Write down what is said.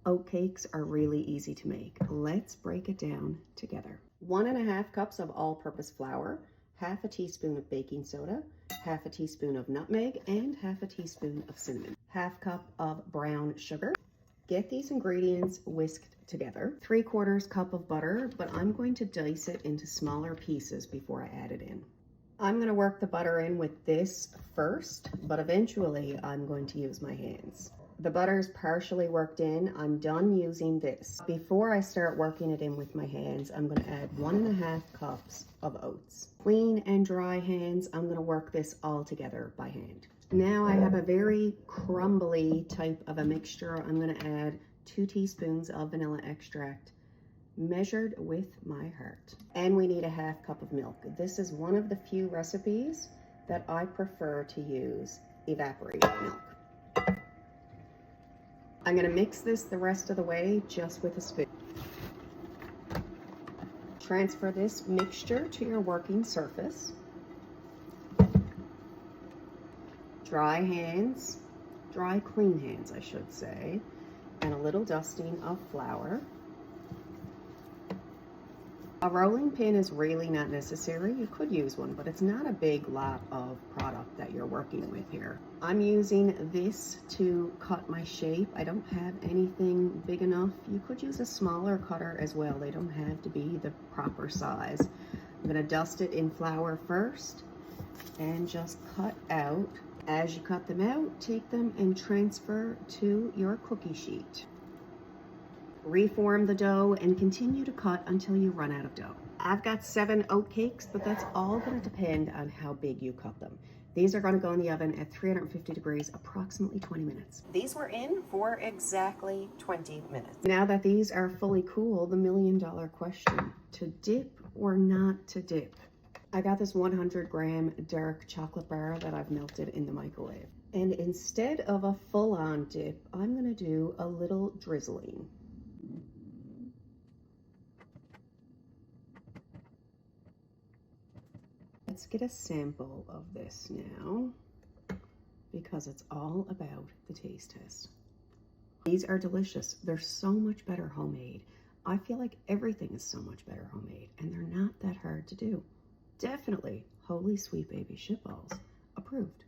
Oat cakes are really easy to make. Let's break it down together. 1.5 cups of all-purpose flour, half a teaspoon of baking soda, half a teaspoon of nutmeg, and half a teaspoon of cinnamon. Half cup of brown sugar. Get these ingredients whisked together. 3/4 cup of butter, but I'm going to dice it into smaller pieces before I add it in. I'm going to work the butter in with this first, but eventually I'm going to use my hands. The butter is partially worked in. I'm done using this. Before I start working it in with my hands, I'm going to add 1.5 cups of oats. Clean and dry hands, I'm going to work this all together by hand. Now I have a very crumbly type of a mixture. I'm going to add 2 teaspoons of vanilla extract, measured with my heart. And we need a half cup of milk. This is one of the few recipes that I prefer to use evaporated milk. I'm going to mix this the rest of the way just with a spoon. Transfer this mixture to your working surface. Dry hands, dry clean hands I should say, and a little dusting of flour. A rolling pin is really not necessary. You could use one, but it's not a big lot of product that you're working with here. I'm using this to cut my shape. I don't have anything big enough. You could use a smaller cutter as well. They don't have to be the proper size. I'm gonna dust it in flour first and just cut out. As you cut them out, take them and transfer to your cookie sheet. Reform the dough and continue to cut until you run out of dough. I've got 7 oat cakes, but that's all going to depend on how big you cut them. These are going to go in the oven at 350 degrees, approximately 20 minutes. These were in for exactly 20 minutes. Now that these are fully cool, the million-dollar question, to dip or not to dip? I got this 100-gram dark chocolate bar that I've melted in the microwave. And instead of a full-on dip, I'm going to do a little drizzling. Let's get a sample of this now, because it's all about the taste test. These are delicious. They're so much better homemade. I feel like everything is so much better homemade, and they're not that hard to do. Definitely Holy Sweet Baby Shitballs approved.